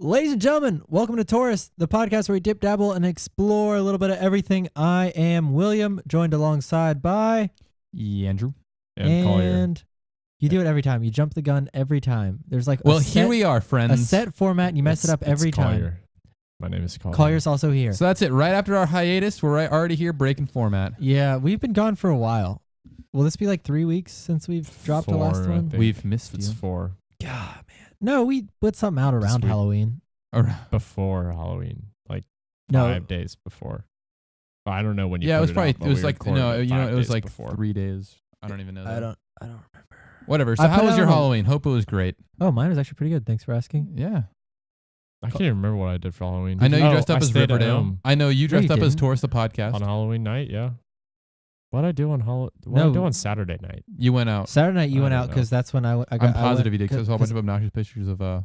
Ladies and gentlemen, welcome to Taurus, the podcast where we dip, dabble, and explore a little bit of everything. I am William, joined alongside by Andrew and Collier. You do it every time. You jump the gun every time. There's like here we are, friends. A set format, and you mess it up every time. Collier. My name is Collier. Collier's also here. So that's it. Right after our hiatus, we're already here breaking format. Yeah, we've been gone for a while. Will this be like 3 weeks since we've dropped the last one? We've missed It's you. 4. God, man. No, we put something out around Halloween. Before Halloween, like No. 5 days before. I don't know when you. Yeah, it put was probably out, but it was we like recorded it was 5 like days before. 3 days. I don't even know. That. I don't remember. Whatever. So I how put was out your a- Halloween? Hope it was great. Oh, mine was actually pretty good. Thanks for asking. Yeah. I can't even remember what I did for Halloween. I know you Oh, dressed up I as stayed at Riverdale. home I know you No, dressed you up as didn't. Taurus the podcast. on Halloween night. Yeah. What did I do on What did I No. do on Saturday night? You went out. Saturday night you I went don't out know. because that's when I got. I'm positive you did because I saw a bunch of obnoxious pictures of other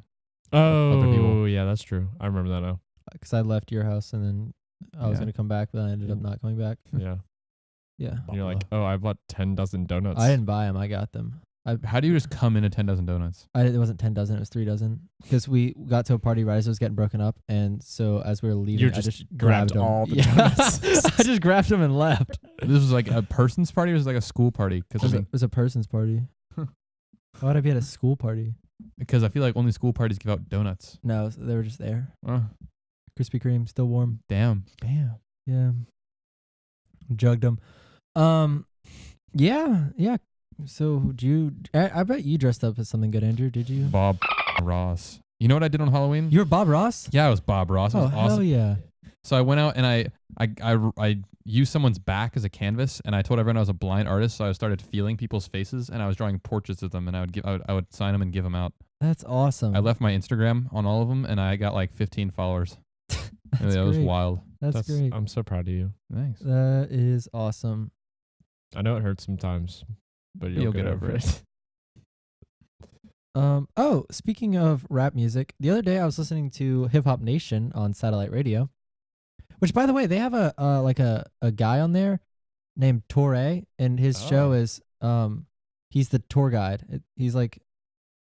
Oh, people. yeah, that's true. I remember that now. Because I left your house and then I was Yeah. going to come back, but I ended up not coming back. Yeah. Yeah. And you're like, oh, I bought 10 dozen donuts. I didn't buy them. I got them. How do you just come in at 10 dozen donuts? It wasn't 10 dozen. It was 3 dozen. Because we got to a party right as it was getting broken up. And so as we were leaving, You I just grabbed grabbed them. all the Yeah. donuts. I just grabbed them and left. This was like a person's party or was it like a school party? It was a person's party. Why would I be at a school party? Because I feel like only school parties give out donuts. No, they were just there. Oh, Krispy Kreme, still warm. damn. Yeah. Jugged them. Yeah. So I bet you dressed up as something good, Andrew. Did you? Bob Ross. You know what I did on Halloween? You were Bob Ross? Yeah, I was Bob Ross. It Oh, was hell awesome. yeah. So I went out and I used someone's back as a canvas, and I told everyone I was a blind artist. So I started feeling people's faces, and I was drawing portraits of them, and I would sign them and give them out. That's awesome. I left my Instagram on all of them, and I got like 15 followers. That's That was great. wild. That's great. I'm so proud of you. Thanks. That is awesome. I know it hurts sometimes, but you'll get over it. Oh, speaking of rap music, the other day I was listening to Hip Hop Nation on satellite radio, which by the way, they have a guy on there named Torre, and his show is he's the tour guide. He's like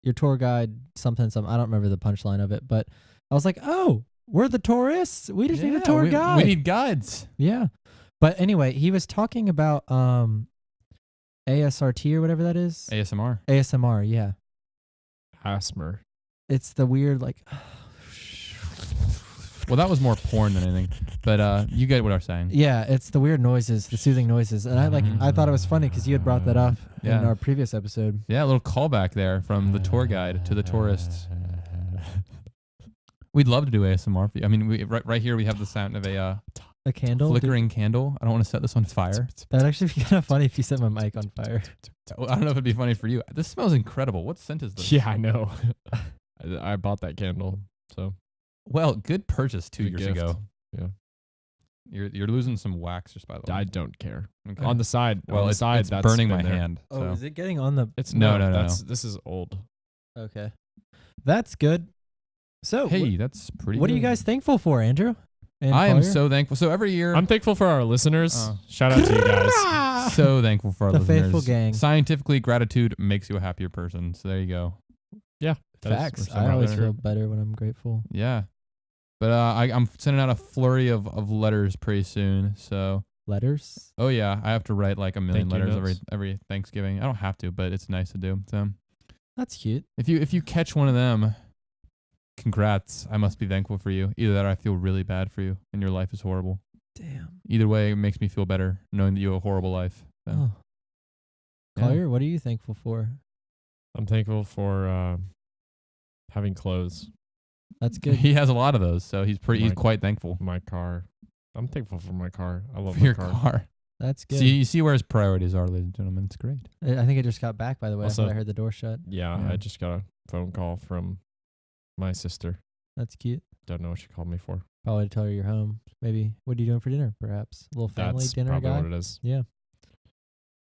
your tour guide something. I don't remember the punchline of it, but I was like, "Oh, we're the tourists. We just need a tour guide. We need guides. Yeah." But anyway, he was talking about ASRT or whatever that is. ASMR. ASMR, yeah. Asthma. It's the weird like Well, that was more porn than anything. But you get what I'm saying. yeah, it's the weird noises, the soothing noises. And I thought it was funny because you had brought that up in Yeah. our previous episode. Yeah, a little callback there from the tour guide to the tourists. We'd love to do ASMR for you. I mean, right here we have the sound of a A candle? flickering candle. I don't want to set this on fire. That'd actually be kind of funny if you set my mic on fire. I don't know if it'd be funny for you. This smells incredible. What scent is this? Yeah, I know. I bought that candle, so Well, good purchase 2 Good years gift. ago. Yeah. You're losing some wax just by the way. I don't care. Okay. On the side, well, on the it's, side, it's that's burning been my there. hand. Oh, so. is it getting on the... It's No. This is old. Okay. That's good. So, Hey, that's pretty what are good. you guys thankful for, Andrew? And I am Collier? so thankful. So every year, I'm thankful for our listeners. Oh. Shout out to you guys. so thankful for our The listeners. faithful gang. Scientifically, gratitude makes you a happier person. So there you go. That is- Facts. we're I so always proud. feel better when I'm grateful. Yeah. But I'm sending out a flurry of letters pretty soon. So, Letters? oh yeah, I have to write like a million Thank you letters notes. every Thanksgiving. I don't have to, but it's nice to do. So That's cute. if you catch one of them, congrats. I must be thankful for you. Either that or I feel really bad for you and your life is horrible. Damn. Either way, it makes me feel better knowing that you have a horrible life. So, Oh. yeah. Collier, what are you thankful for? I'm thankful for having clothes. That's good. He has a lot of those, so he's quite thankful My car. I'm thankful for my car. I love for my your car. car. That's good. See, you see where his priorities are, ladies and gentlemen. It's great. I think I just got back, by the way. Also- I heard the door shut. Yeah, Yeah. I just got a phone call from my sister. That's cute. Don't know what she called me for. Probably to tell her you're home. Maybe, what are you doing for dinner, perhaps? A little family That's dinner probably guy? what it is. Yeah.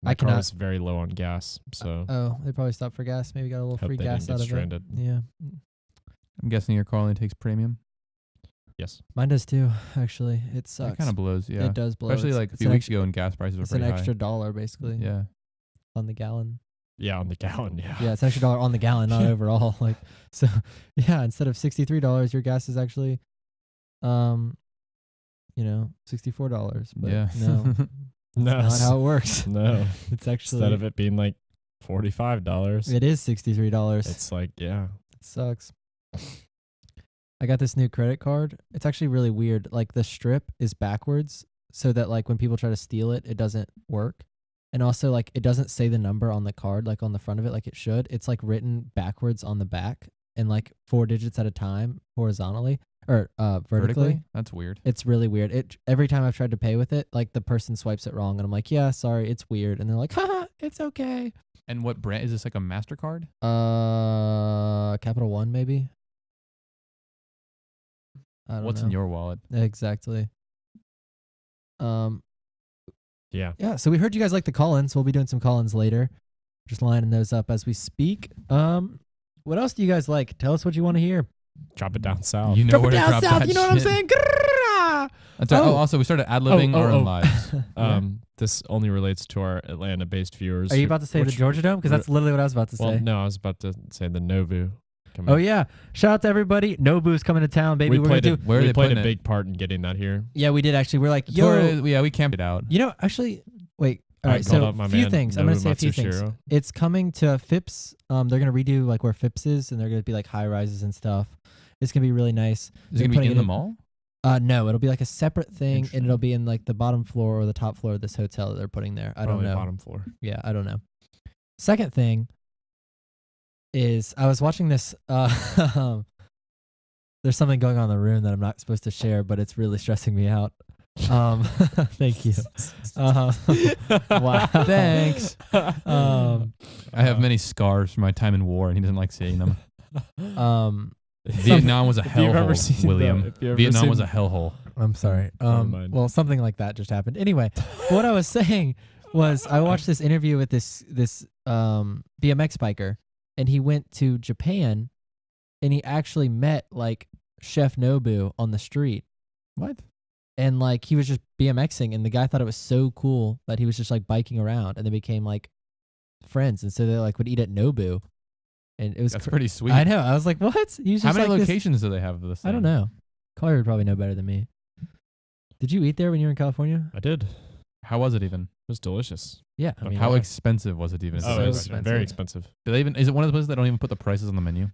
My I car cannot- was very low on gas, so Oh, they probably stopped for gas. Maybe got a little Hope free they gas didn't out get of stranded. it. Yeah. I'm guessing your car only takes premium. yes. Mine does too, actually. It sucks. That kind of blows, yeah. It does blow. Especially It's- like a it's few an weeks extra- ago when gas prices were It's an pretty extra high. $1, basically, Yeah. on the gallon. Yeah, on the gallon. Yeah. Yeah, it's an extra $1 on the gallon, not overall. Like, so yeah, instead of $63, your gas is actually, $64. But Yeah. no, No. not how it works. No. It's actually Instead of it being like $45, it is $63. it's like, yeah. It sucks. I got this new credit card. It's actually really weird. Like the strip is backwards so that like when people try to steal it, it doesn't work. And also like it doesn't say the number on the card like on the front of it like it should. It's like written backwards on the back and like 4 digits at a time horizontally or vertically. That's weird. It's really weird. It every time I've tried to pay with it, like the person swipes it wrong and I'm like, "Yeah, sorry, it's weird." And they're like, "Haha, it's okay." And what brand is this? Like a MasterCard? Capital One maybe. I don't What's know. in your wallet? Exactly. Yeah. Yeah, so we heard you guys like the call-ins. We'll be doing some call-ins later. Just lining those up as we speak. What else do you guys like? Tell us what you want to hear. Drop it down south. You know Drop where it to down drop south, that you know what I'm shit. saying? That's right. Oh. Also, we started ad-libbing our own lives. This only relates to our Atlanta-based viewers. Are you about to say the Georgia Dome? Because that's literally what I was about to Well, say. no, I was about to say the Nobu. Oh, yeah. Shout out to everybody. Nobu's coming to town, baby. We're going to do... Where are we they played putting a it? big part in getting that here. Yeah, we did actually. We're like, Yeah, we camped it out. actually... Wait. All All right, right, so hold up, my a few man, things. I'm going to say a few Nobu things. Matsushiro. It's coming to Phipps. They're going to redo like where Phipps is, and they're going to be like high rises and stuff. It's going to be really nice. Is it going to be in the mall? No, it'll be like a separate thing, and Interesting. it'll be in like the bottom floor or the top floor of this hotel that they're putting there. I don't Probably know. Bottom floor. Yeah, I don't know. Second thing is I was watching this. There's something going on in the room that I'm not supposed to share, but it's really stressing me out. Thank you. Wow. Thanks. Um, I have many scars from my time in war, and he doesn't like seeing them. Vietnam Vietnam was a If you've ever hellhole, seen William. if you've ever Vietnam seen- was a hellhole. I'm sorry. Never mind. Well, something like that just happened. Anyway, what I was saying was I watched this interview with this BMX biker, and he went to Japan, and he actually met like Chef Nobu on the street, What? and like he was just BMXing, and the guy thought it was so cool that he was just like biking around, and they became like friends, and so they like would eat at Nobu, and it was That's pretty sweet. I know. I was like, what? He's just How many like this- locations do they have of this? I don't thing? know. Collier would probably know better than me. Did you eat there when you were in California? I did. It How was it even? was delicious. Yeah. I mean, How yeah. expensive was it even? So Oh, So it's expensive. very expensive. Do they even? Is it one of those places that don't even put the prices on the menu?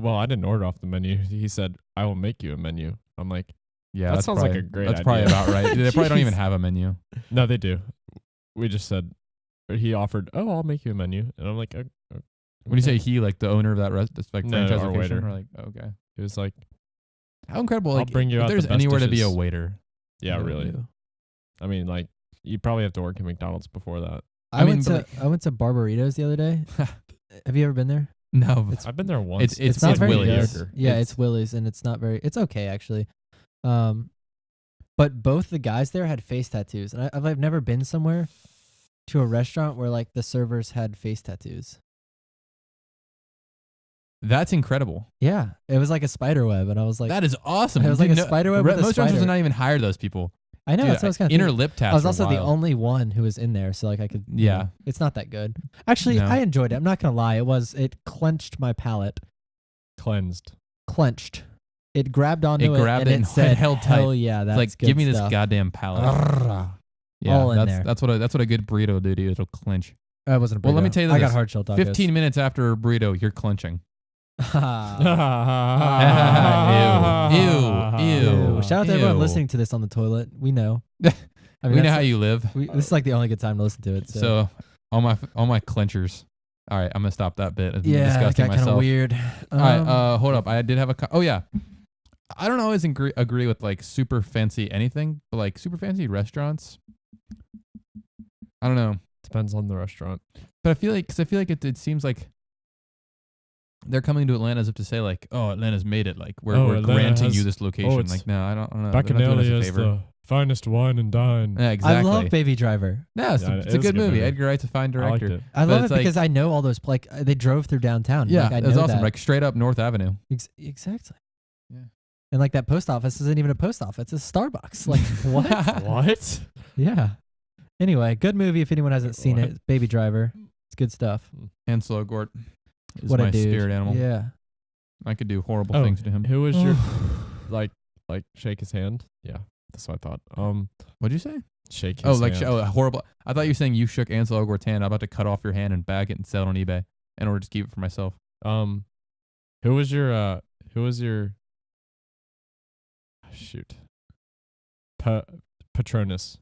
Well, I didn't order off the menu. He said, "I will make you a menu." I'm like, Yeah, That that's sounds like probably- a great That's probably idea. about right. They probably don't even Jeez. have a menu. "No, they do." We just said, he offered, "Oh, I'll make you a menu," and I'm like, When you say he, like the owner of that like No, franchise our location, waiter. or like okay, He was like, how incredible! I'll Like, bring you if out the there's best anywhere to be a dishes. waiter. "Yeah, no, really." no. I mean, like, you probably have to work at McDonald's before that. I mean, went but to I went to Barbaritos the other day. Have you ever been there? No, I've been there once. It's not like very Willie's. good. Yeah, it's Willie's, and it's not very. It's okay actually. But both the guys there had face tattoos, and I've never been somewhere to a restaurant where like the servers had face tattoos. That's incredible. Yeah, it was like a spider web, and I was like, That is awesome. It was like a spider web with a Most restaurants spider. would not even hire those people. I know Dude, that's what I was kind of inner lip tats. I was are also the wild. only one who was in there, so like I could. Yeah. It's not that good. Actually, No. I enjoyed it. I'm not gonna lie. It clenched my palate. cleansed. Clenched. It grabbed onto It grabbed and it and it said, held tight. "Hell yeah, that's It's like good give me this stuff." goddamn palate. Yeah, All in that's there. that's what a good burrito will do to you. It'll clench. I wasn't a burrito. Well, let me tell you I got this. hard shell tacos. 15 minutes after a burrito, you're clenching. Ew. Ew. Shout out to everyone Ew. listening to this on the toilet. We know. I We know that's how you live. this is like the only good time to listen to it. So, So all my clenchers. All right, I'm gonna stop that bit. It's yeah, it disgusting got kind of myself. weird. All right, hold up. I did have oh yeah. I don't always agree with like super fancy anything, but like super fancy restaurants. I don't know, Depends on the restaurant. but I feel like it seems like they're coming to Atlanta as if to say like, oh, Atlanta's made it. Like we're Atlanta granting has- you this location. it's Like no, I don't know. They're not doing us Bacchanali a is favor. the finest wine and dine. Yeah, exactly. I love Baby Driver. No, it's, Yeah, it's a good movie. Edgar Wright's a fine I liked director. it. I But love it it's like- because I know all those. Like they drove through downtown. Yeah, like, I it was know awesome. that. Like straight up North Avenue. Exactly. Yeah. And like that post office isn't even a post office. It's a Starbucks. Like what? What? Yeah. Anyway, good movie if anyone hasn't seen What? it. Baby Driver. It's good stuff. Ansel Elgort is What my a dude. spirit animal. Yeah. I could do horrible Oh, things to him. Who was your like shake his hand? Yeah, that's what I thought. What'd you say? Shake his Oh, like hand. horrible. I thought you were saying you shook Ansel Elgort's hand. I'm about to cut off your hand and bag it and sell it on eBay in order to keep it for myself. Who was your shoot Patronus?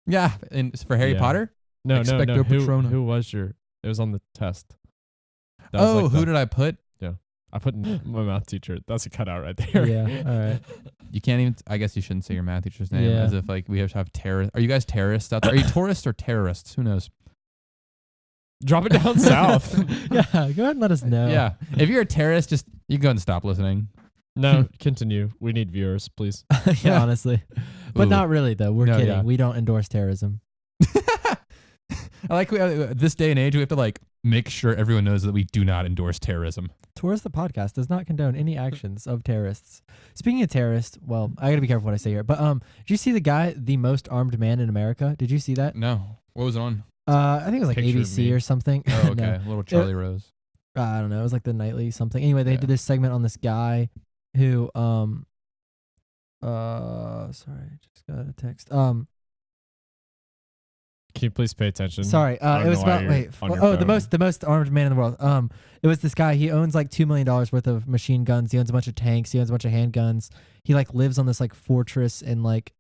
Yeah, and for Harry Yeah. Potter. No. Expecto Patronum. Who was your? It was on the test. That was Oh, like who the- did I put? I put my math teacher. That's a cutout right there. Yeah. All right. You can't even. I guess you shouldn't say your math teacher's name Yeah. as if like we have to have terrorists. Are you guys terrorists out there? Are you tourists or terrorists? Who knows? Drop it down south. Yeah. Go ahead and let us know. Yeah. If you're a terrorist, just you can go and stop listening. No, continue. We need viewers, please. Yeah. Honestly, but Ooh. not really though. We're No, kidding. yeah. We don't endorse terrorism. I like this day and age. We have to like make sure everyone knows that we do not endorse terrorism. Towards the podcast does not condone any actions of terrorists. Speaking of terrorists, well, I gotta be careful what I say here. But did you see the guy, the most armed man in America? Did you see that? No. What was it on? I think it was like Picture of ABC me. or something. Oh, No. okay. Little Charlie Rose. I don't know. It was like the nightly something. Anyway, they Yeah. did this segment on this guy who sorry, I just got a text. Can you please pay attention? Sorry, I don't it was know why about you're wait. on your Oh, the phone. most armed man in the world. It was this guy. He owns like $2 million worth of machine guns. He owns a bunch of tanks. He owns a bunch of handguns. He like lives on this like fortress in like,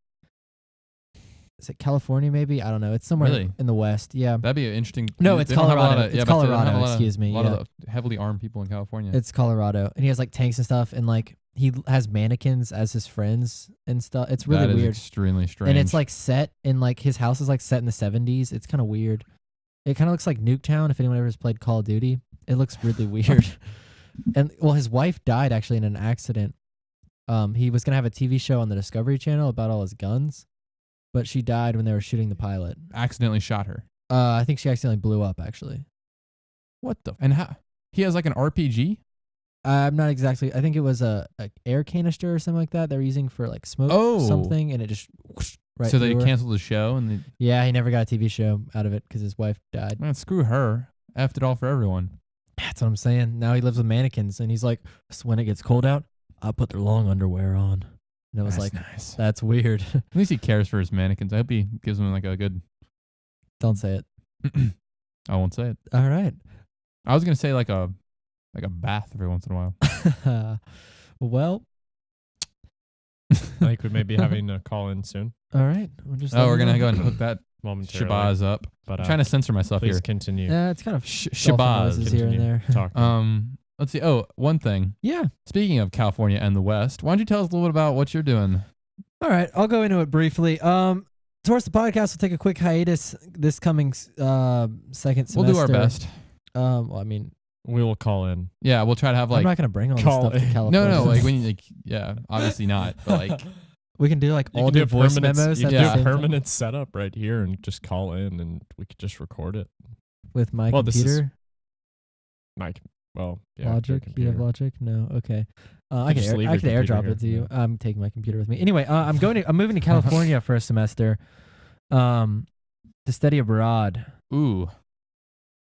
is it California? Maybe I don't know. It's somewhere Really? in the West. Yeah, That'd be an interesting. No, they it's don't have a lot Colorado. of- It's yeah, but they don't have Colorado, a lot of- excuse me, A lot yeah. of the heavily armed people in California. it's Colorado, and he has like tanks and stuff, and like he has mannequins as his friends and stuff. It's really That is weird. extremely strange. And it's like set in like his house is like set in the 70s. It's kind of weird. It kind of looks like Nuketown if anyone ever has played Call of Duty. It looks really weird. And well, his wife died actually in an accident. He was gonna have a TV show on the Discovery Channel about all his guns, but she died when they were shooting the pilot. accidentally shot her. I think she accidentally blew up actually. What the? And how? He has like an RPG. I'm not exactly. I think it was a air canister or something like that they were using for like smoke Oh. something, and it just whoosh, right. so they through her. canceled the show and they, Yeah, he never got a TV show out of it because his wife died. man, screw her. Effed it all for everyone. That's what I'm saying. Now he lives with mannequins, and he's like, so when it gets cold out, I put their long underwear on. And it was That's like, nice. that's weird. At least he cares for his mannequins. I hope he gives them like a good. Don't say it. I won't say it. All right. I was gonna say like a bath every once in a while. Well, I think we may be having a call in soon, all right. We'll just Oh, let we're him gonna know. go and hook that momentarily. Shabazz up. But I'm trying to censor myself please here. continue. Yeah, it's kind of Shabazz. noises here and Continue there. talking. Let's see. Oh, one thing. Yeah. Speaking of California and the West, why don't you tell us a little bit about what you're doing? All right. I'll go into it briefly. Towards the podcast, we'll take a quick hiatus this coming second semester. We'll do our best. Well, I mean, We will call in. Yeah, we'll try to have I'm like not gonna bring all this call stuff to it. California. no, like when you like yeah, obviously not, but like we can do like You all can do the a voice permanent- memos You at can the do same a time permanent setup right here and just call in, and we could just record it. with my Well, this is computer. Mike, well, yeah, your Logic? You have computer. Logic? No. Okay. You I just can leave I your can computer airdrop here, it to you. yeah. I'm taking my computer with me. Anyway, I'm moving to California for a semester, to study abroad. ooh,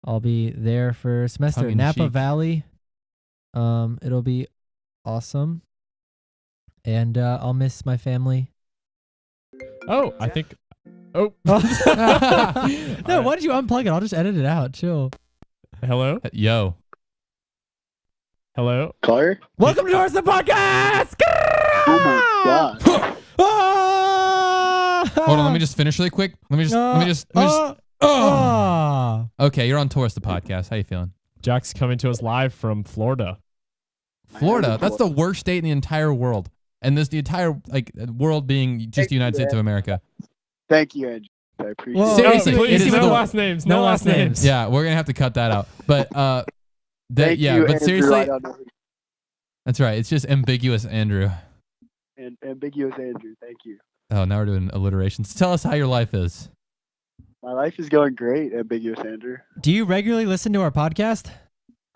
I'll be there for a semester Tongue in in Napa cheek. Valley. It'll be awesome, and I'll miss my family. Oh, I think. Oh, No, Alright. why did you unplug it? I'll just edit it out. Chill. hello, yo, hello. Caller? Welcome to Towards the Podcast. Oh my god. Ah! hold on, let me just finish really quick. Let me just. Oh. Ah! Okay, you're on Taurus the podcast. How you feeling? Jack's coming to us live from Florida. Florida. That's the worst state in the entire world, and the entire like world being just Thank the United you, States of man. America. Thank you, Andrew. I appreciate Whoa. it. Seriously, no, it please, is no the- last names. no No last last names. names. Yeah, we're gonna have to cut that out. But Thank yeah, you, but Andrew. seriously, I don't know. that's right. It's just ambiguous, Andrew. And ambiguous Andrew. Thank you. Oh, now we're doing alliterations. Tell us how your life is. My life is going great, ambiguous Andrew. Do you regularly listen to our podcast?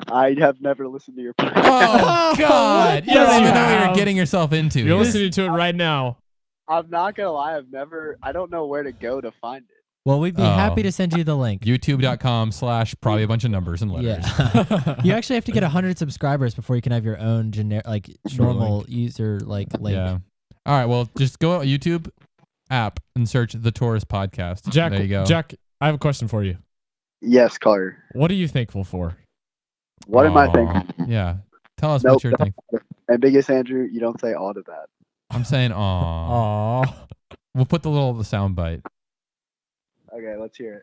I have never listened to your podcast. Oh God! You Yes, don't you even know what you're have. getting yourself into. You're here. listening to it right now. I'm not gonna lie, I don't know where to go to find it. Well, we'd be Oh. happy to send you the link. YouTube.com/ probably a bunch of numbers and letters. Yeah. You actually have to get 100 subscribers before you can have your own generic, like normal user like link. Yeah. All right. Well, just go on YouTube app and search the Taurus podcast. Jack, there you go. Jack, I have a question for you. Yes, Carter. What are you thankful for? What am I Aw, thankful? Yeah. Tell us Nope, what you're thankful. And biggest Andrew, you don't say all to that. I'm saying, aw. Aw. We'll put the sound bite. Okay, let's hear it.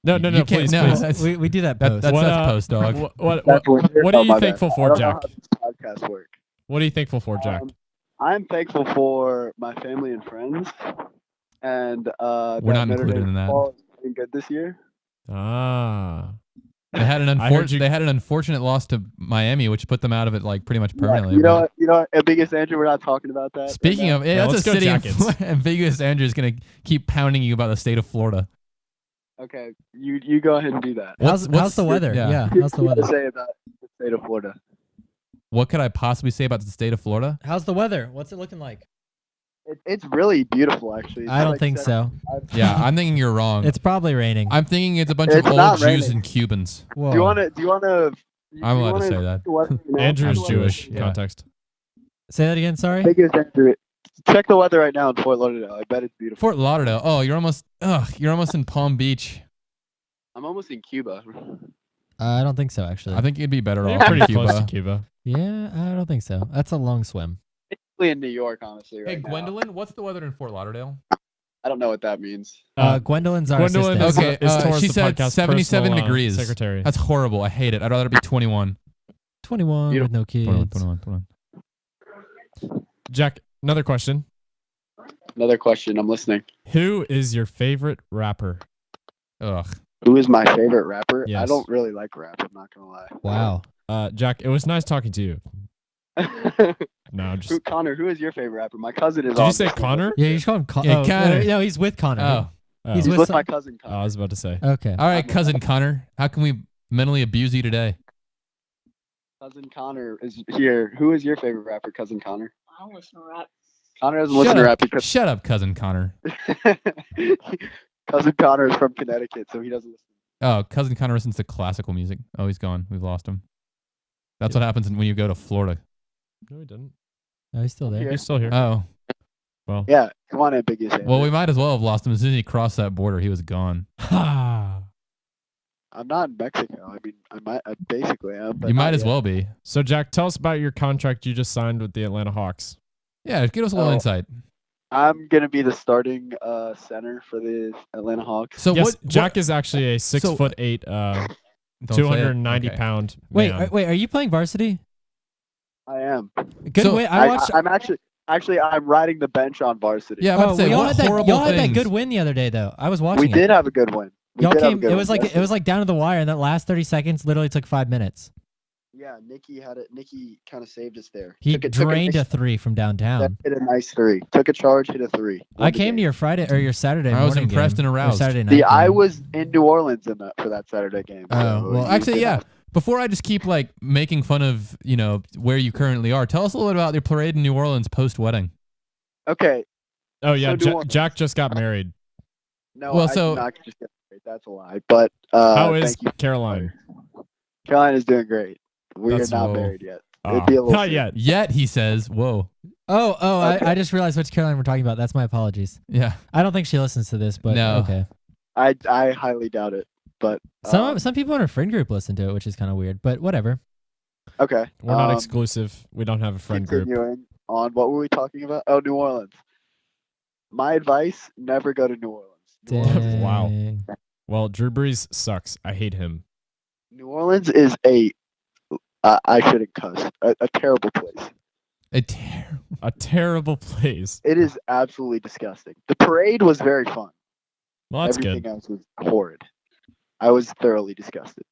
No, no, You no, can't- please, no, please. that's- We do that That, post. that's What, post, dog. What That's weird. are Oh, you my bad. thankful I for, don't know Jack? how this podcast work. What are you thankful for, Jack? I'm thankful for my family and friends, and We're not Notre included Dame in that. football is doing good this year. Ah. They had an I heard you- they had an unfortunate loss to Miami, which put them out of it like pretty much Yeah, permanently. you know but- what? You know what? And biggest Andrew, we're not talking about that. Speaking of, Yeah, that's let's a go city. Jackets. Ambiguous Andrew is gonna keep pounding you about the state of Florida. Okay, you go ahead and do that. how's what's- the weather? yeah. Yeah. How's the What to weather? say about the state of Florida? What could I possibly say about the state of Florida? How's the weather? What's it looking like? It's really beautiful, actually. It's I don't like think so. 75. Yeah, I'm thinking you're wrong. It's probably raining. I'm thinking it's a bunch It's of not old Jews raining. and Cubans. Whoa. Do you want to? I'm allowed to say that. Andrew's I'm Jewish. Yeah. Context. Say that again. Sorry. Biggest Andrew, check the weather right now in Fort Lauderdale. I bet it's beautiful. Fort Lauderdale. Oh, you're almost in Palm Beach. I'm almost in Cuba. I don't think so. Actually. I think you'd be better You're off pretty in close to Cuba. Cuba. Yeah, I don't think so. That's a long swim. Probably in New York, honestly. Hey, Right now. Gwendolyn, what's the weather in Fort Lauderdale? I don't know what that means. Gwendolyn's our Gwendolyn assistant. Okay, is Taurus, she the said podcast 77 personal, degrees. Secretary. That's horrible. I hate it. I'd rather be 21. 21 with no kids. 21. Jack, another question. Another question. I'm listening. Who is your favorite rapper? Ugh. Who is my favorite rapper? I Yes. don't really like rap. I'm not gonna lie. Wow. Jack, it was nice talking to you. No, I'm just. Who, Connor, who is your favorite rapper? My cousin is. Did you on say this. Connor? Yeah, you should call him Yeah, Connor. No, he's with Connor. Oh. Oh. He's He's with with some- my cousin Connor. I was about to say. Okay. All right, cousin Connor. How can we mentally abuse you today? Cousin Connor is here. Who is your favorite rapper, cousin Connor? I don't listen to rap. Connor doesn't listen to rap because Shut up, cousin Connor. cousin Connor is from Connecticut, so he doesn't listen. Oh, cousin Connor listens to classical music. Oh, he's gone. We've lost him. That's what happens when you go to Florida. No, he didn't. Oh, he's still there. Here. He's still here. Oh, Well. Yeah, come on, ambiguous. well, we might as well have lost him. As soon as he crossed that border, he was gone. Ha. I'm not in Mexico. I mean, I basically am. But You might not as yet. well be. So, Jack, tell us about your contract you just signed with the Atlanta Hawks. Yeah, give us a little Oh. insight. I'm gonna be the starting center for the Atlanta Hawks. So Yes, what? Jack is actually a 6'8", Don't say it. 290 Okay. pound Wait, man. wait, are you playing varsity? I am. Good So win. I watched. I'm actually I'm riding the bench on varsity. Yeah, I'm about Oh, to say y'all what had that. horrible Y'all had that things. good win the other day, though. I was watching we it. did have a good win. We Y'all did have a came. good It win, was like yes. it was like down to the wire, and that last 30 seconds literally took 5 minutes. Yeah, Nikki had it. Nikki kind of saved us there. He took drained a nice, 3 from downtown. hit a nice 3. Took a charge, hit a 3. I came to your Friday or your Saturday I was morning impressed game, and or aroused. Saturday night. See, I game. was in New Orleans for that Saturday game. Oh, so Well, you actually, did yeah. not- Before I just keep like making fun of where you currently are, tell us a little bit about your parade in New Orleans post wedding. Okay. Oh yeah, So New Orleans. Jack just got married. No, Well, I so- did not just get married. That's a lie. But How is thank you. Caroline? Caroline is doing great. We That's- are not whoa. married yet. Oh, It'd be a little not soon. yet. Yet he says, "Whoa, Oh, Okay. I just realized which Caroline we're talking about. That's my apologies. yeah." I don't think she listens to this, but No. okay. I highly doubt it. But Some people in our friend group listen to it, which is kind of weird, but whatever. okay. We're not exclusive. We don't have a friend group. Continuing on, what were we talking about? Oh, New Orleans. My advice: never go to New Orleans. New Orleans, Wow. Dang. Well, Drew Brees sucks. I hate him. New Orleans is I shouldn't cuss. A terrible place. A terrible place. It is absolutely disgusting. The parade was very fun. Well, that's Everything good. else was horrid. I was thoroughly disgusted.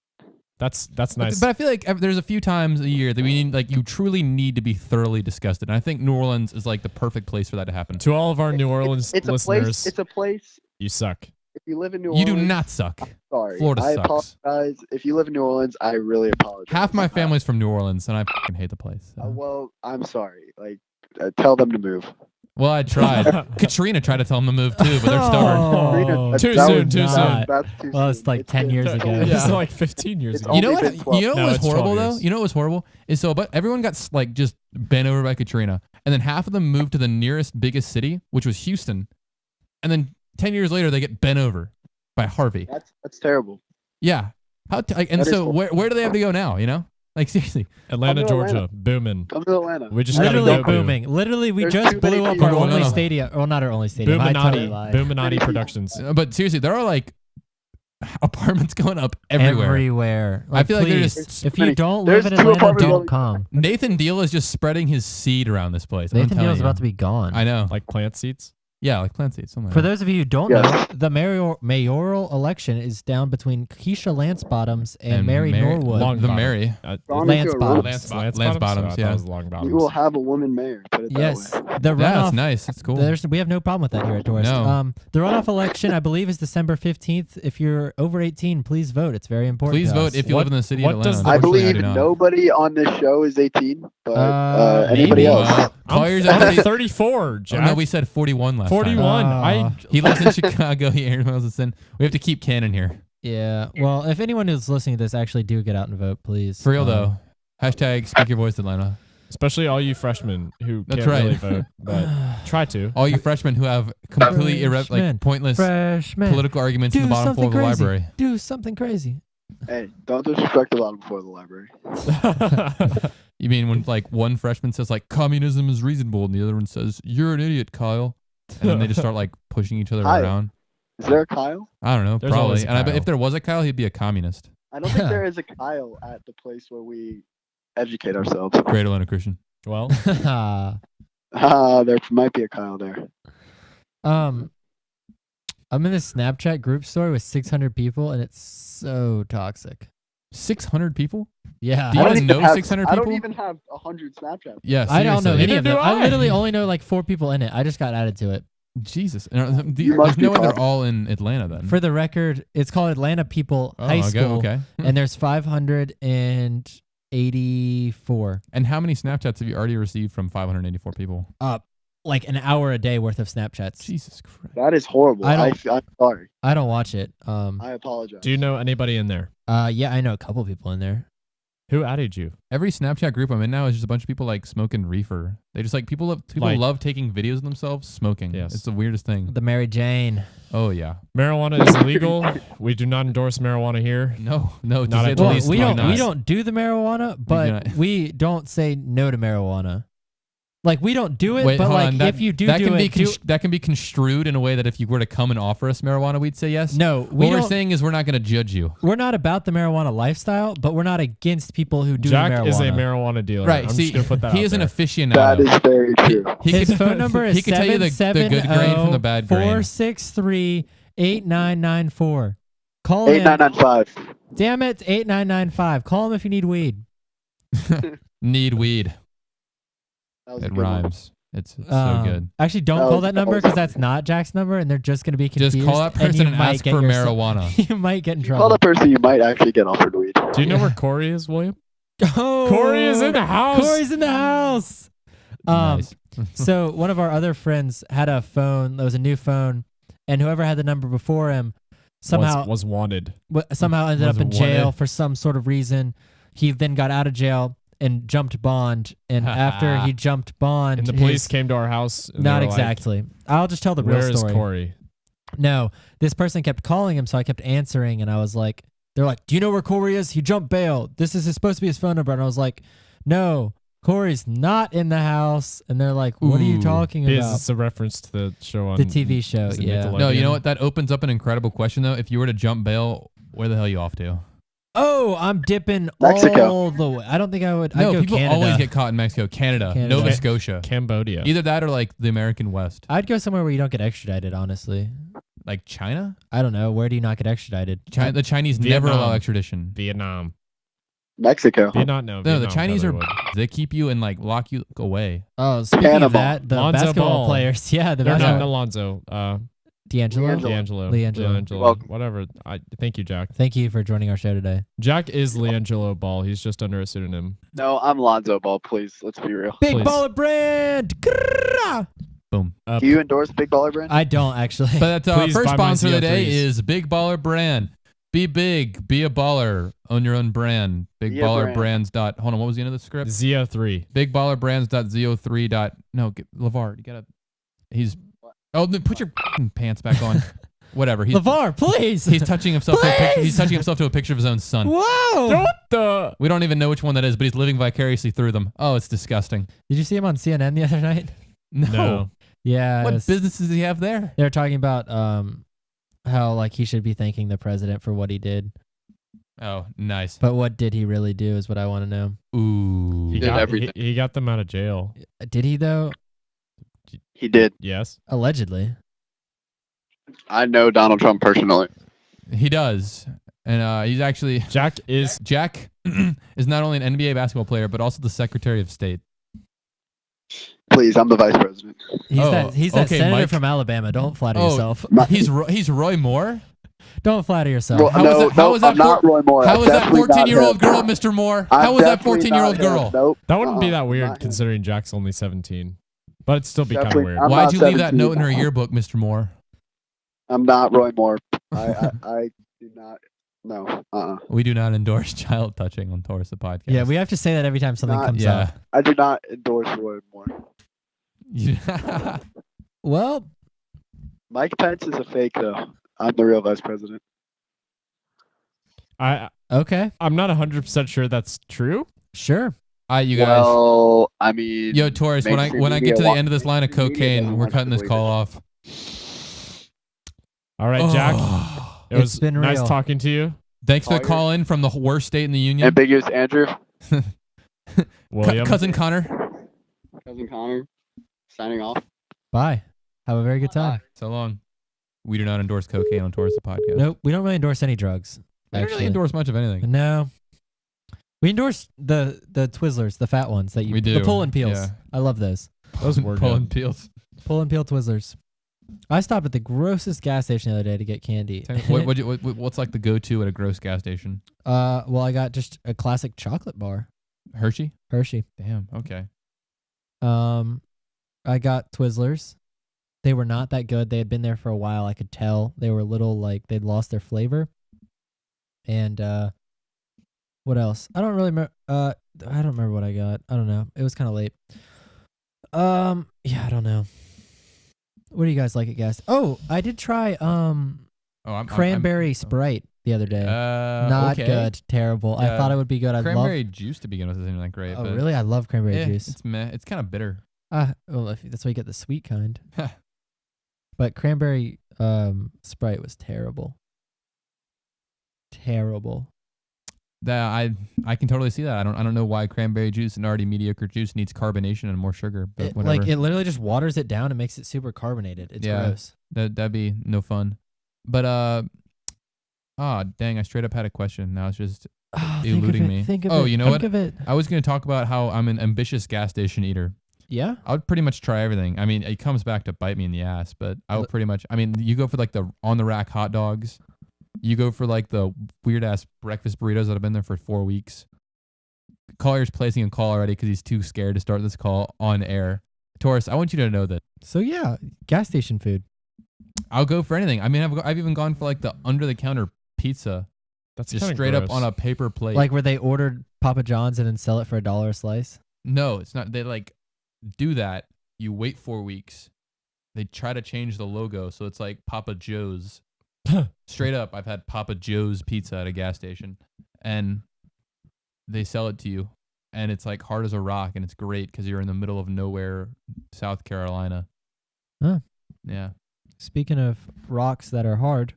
That's nice. But I feel like there's a few times a year that we need, like, you truly need to be thoroughly disgusted. And I think New Orleans is like the perfect place for that to happen. To all of our New Orleans It's a listeners, place. It's a place. you suck. If you live in New You Orleans, do not suck. Sorry, Florida I sucks. apologize. If you live in New Orleans, I really apologize. Half my family's from New Orleans, and I fucking hate the place. so. Well, I'm sorry. Like, tell them to move. Well, I tried. Katrina tried to tell them to move too, but they're stubborn. Oh, Too that soon, was too not- soon. That's too Well, soon. it's like 10 been- years ago. Yeah, Yeah. like 15 years It's ago. You know only what? been 12 You know No, what was it's 12 horrible though? years. You know what was horrible is so, but everyone got like just bent over by Katrina, and then half of them moved to the nearest biggest city, which was Houston, and then 10 years later they get bent over by Harvey. That's terrible. Yeah. And That is so horrible. where do they have to go now? You know, like seriously. Atlanta, Come to Georgia, Atlanta. booming. Come to Atlanta. We just gotta Literally go boom. booming. Literally, we There's just too many blew up people. our No, only no. stadium. Well, not our only stadium. I totally lied. Boominati Productions. But seriously, there are like apartments going up everywhere. Everywhere. I feel like they're please, just if you There's don't live in two Atlanta, apartment don't buildings. come. Nathan Deal is just spreading his seed around this place. I'm Nathan telling Deal's you. about to be gone. I know. Like plant seeds. Yeah, like plant seeds. Something like For that. those of you who don't Yes. know, the mayoral election is down between Keisha Lance Bottoms and Mary Norwood. Long the bottom. Mary. Gone Lance into a Bottoms. room. Lance Bottoms, So I yeah. thought it was long bottoms. We will have a woman mayor. Put it that Yes, way. the Yeah, runoff. that's nice. That's cool. We have no problem with that here at Tourist. No. The runoff election, I believe, is December 15th. If you're over 18, please vote. It's very important. Please to vote us. if you What- live in the city what of does Atlanta. the- I Unfortunately, believe do not. nobody on this show is 18, but maybe. anybody else. Well, call I'm, yourself I'm 30 34, Oh, Jack. no, we said 41 last 41. time. He lives in Chicago. He emails us in. We have to keep canon here. Yeah. Well, if anyone who's listening to this actually do get out and vote, please. For real though. Hashtag speak your voice, Atlanta. Especially all you freshmen who That's can't really right. vote, but try to. All you freshmen who have completely Freshmen. pointless Freshman. political arguments in Do the bottom floor of something the crazy. library. Do something crazy. Hey, don't disrespect the bottom before the library. You mean when like one freshman says like communism is reasonable and the other one says you're an idiot, Kyle, and then they just start like pushing each other Kyle. around. Is there a Kyle? I don't know, There's always probably. a And I bet Kyle. if there was a Kyle, he'd be a communist. I don't think there is a Kyle at the place where we educate ourselves. Great Atlanta Christian. Well, There might be a Kyle there. I'm in this Snapchat group story with 600 people, and it's so toxic. 600 people? Yeah. Do you I don't even even know have- 600 I don't people? even have 100 Snapchat. Yeah, I don't know seriously. any of them. Neither do I I. literally only know like 4 people in it. I just got added to it. Jesus. You There's must be no way they're popular. all in Atlanta then. For the record, it's called Atlanta People oh, High okay, School, okay. and there's 584. And how many Snapchats have you already received from 584 people? Like an hour a day worth of Snapchats. Jesus Christ. That is horrible. I I'm don't- sorry. I don't watch it. I apologize. do you know anybody in there? Yeah, I know a couple people in there. Who added you? Every Snapchat group I'm in now is just a bunch of people like smoking reefer. They just like people Like- love taking videos of themselves smoking. Yes. It's the weirdest thing. The Mary Jane. Oh yeah. Marijuana is illegal. We do not endorse marijuana here. No, to Not say at the all. Well, least. we why don't not? we don't do the marijuana, but not. we don't say no to marijuana. Like we don't do it, Wait, but hold like on. That, if you do that do can be it, that can be construed in a way that if you were to come and offer us marijuana, we'd say yes. no, we What we're don't. saying is we're not going to judge you. We're not about the marijuana lifestyle, but we're not against people who do Jack marijuana. is a marijuana dealer. Right. I'm See, just gonna put that he out is an there. aficionado. That is very true. He His could- phone number is he could tell you the good grain from the bad grain. 463-8994. Call him. 8995. Damn it, 8995. Call him if you need weed. Need weed. That was a It good one. rhymes. It's so good. Actually, don't That call was- that that number was- because that's not Jack's number, and they're just gonna be confused. Just call that person and might ask get for yourself- marijuana. You might get in If you call trouble. that person, you might actually get offered weed. Do you know where Corey is, William? Oh, Corey is in the house. Corey's in the house. Nice. So one of our other friends had a phone. That was a new phone, and whoever had the number before him somehow was wanted. somehow ended Was up in jail wanted. for some sort of reason. He then got out of jail and jumped bond. And after he jumped bond, And the police his- came to our house. And not they were like, exactly. I'll just tell the real Where is story. Corey? No, this person kept calling him, so I kept answering, and I was like, they're like, do you know where Corey is? He jumped bail. This is supposed to be his phone number. And I was like, no, Corey's not in the house. And they're like, what are you Ooh. talking Because about? it's a reference to the show on The TV show, is it yeah. Nickelodeon? No, you know what? That opens up an incredible question though. If you were to jump bail, where the hell are you off to? Oh, I'm dipping Mexico. all the way. I don't think I would. No, I'd go people Canada. always get caught in Mexico, Canada, Canada. Nova Ca- Scotia. Cambodia. Either that or like the American West, I'd go somewhere where you don't get extradited, honestly. like China. I don't know. Where do you not get extradited? The Chinese never Vietnam. allow extradition. Vietnam. Mexico. Vietnam. No, Vietnam the Chinese are. probably would. They keep you and like lock you away. Oh, speaking of Panama. that, the Lonzo basketball Ball. players. Yeah, the They're not basketball. Alonzo. D'Angelo. Leangelo. Leangelo. Leangelo. Whatever. Thank you, Jack. Thank you for joining our show today. Jack is Leangelo Ball. He's just under a pseudonym. No, I'm Lonzo Ball, please. Let's be real. Big Please. Baller Brand. Grrrah! Boom. Do you endorse Big Baller Brand? I don't actually. But Please first buy my sponsor of the day ZO3s. is Big Baller Brand. Be big, be a baller, own your own brand. Big Be a Baller brand. Brands. Hold on, what was the end of the script? ZO3. Bigballerbrands.zo3. No, LeVar, you gotta. He's. Oh, then put your pants back on. Whatever. He's LeVar, please. he's touching himself. To a picture, Please! he's touching himself to a picture of his own son. Whoa! What the? We don't even know which one that is, but he's living vicariously through them. Oh, it's disgusting. Did you see him on CNN the other night? No. Yeah. it What was- business does he have there? They were talking about how like he should be thanking the president for what he did, Oh, nice. but what did he really do is what I want to know. Ooh. He did got, everything. he got them out of jail. Did he though? He did. Yes. Allegedly. I know Donald Trump personally. He does. And he's actually. Jack is. Jack is not only an NBA basketball player, but also the Secretary of State. Please, I'm the vice president. He's Oh, that okay, senator Mike. from Alabama. Don't flatter Oh. yourself. He's Roy Moore? Don't flatter yourself. Well, How no, was that- how no, was that I'm not for- Roy Moore. How I'm was that definitely not 14-year-old him. girl, Mr. Moore? I'm How was that definitely 14-year-old not him. girl? Nope. That wouldn't be that not weird him. considering Jack's only 17. But it'd still be kind of Definitely- weird. I'm Why'd not you leave that 17. note in her yearbook, Mr. Moore? I'm not Roy Moore. I do not. No. We do not endorse child touching on Taurus the podcast. Yeah, we have to say that every time something Not- comes Yeah. up. I do not endorse Roy Moore. Well, Mike Pence is a fake, though. I'm the real vice president. okay, I'm not 100% sure that's true. sure. All right, you guys. Well, I mean, Yo, Taurus, when I mainstream get media to the wa- end of this line of mainstream media cocaine, doesn't we're want cutting to this believe call it. off. All right, Jack. Oh. It was It's been nice real. talking to you. Thanks for the Collier. call in from the worst state in the union. Ambiguous Andrew, William. Cousin Connor. cousin Connor, signing off. Bye. Have a very good time. So long. We do not endorse cocaine on Taurus the podcast. Nope, we don't really endorse any drugs. We don't really actually. endorse much of anything. No. We endorse the Twizzlers, the fat ones that you We do, the pull and peels. yeah. I love those. Those were Pulling good. peels. Pull and peel Twizzlers. I stopped at the grossest gas station the other day to get candy. What's like the go-to at a gross gas station? Well, I got just a classic chocolate bar, Hershey. Hershey. Damn. Okay. I got Twizzlers. They were not that good. They had been there for a while. I could tell they were a little like they'd lost their flavor. And what else? I don't really remember. I don't remember what I got. I don't know. It was kind of late. Yeah, I don't know. What do you guys like at gas? Oh, I did try cranberry Sprite the other day. Not okay. good. Terrible. I Yeah. thought it would be good. I Cranberry juice to begin with isn't that great. love. Oh, but really? I love cranberry yeah, juice. It's meh. It's kind of bitter. Well, that's why you get the sweet kind. But cranberry Sprite was terrible. Terrible. That I can totally see that. I don't know why cranberry juice, an already mediocre juice, needs carbonation and more sugar. But It, whatever. like it literally just waters it down and makes it super carbonated. It's Yeah. gross. That'd be no fun. But dang! I straight up had a question. Now it's just Oh, eluding me. Think of Oh, it. you know think what? Of it. I was going to talk about how I'm an ambitious gas station eater. Yeah. I would pretty much try everything. I mean, it comes back to bite me in the ass, but I would pretty much. I mean, you go for like the on the rack hot dogs. You go for like the weird ass breakfast burritos that have been there for 4 weeks. Collier's placing a call already because he's too scared to start this call on air. Taurus, I want you to know that So yeah, gas station food. I'll go for anything. I mean, I've even gone for like the under the counter pizza, That's just kinda straight up gross. on a paper plate. Like where they ordered Papa John's and then sell it for $1 a slice. No, it's not. They like do that. You wait 4 weeks. They try to change the logo so it's like Papa Joe's. Straight up, I've had Papa Joe's pizza at a gas station, and they sell it to you, and it's like hard as a rock, and it's great because you're in the middle of nowhere, South Carolina. Huh. Yeah. Speaking of rocks that are hard,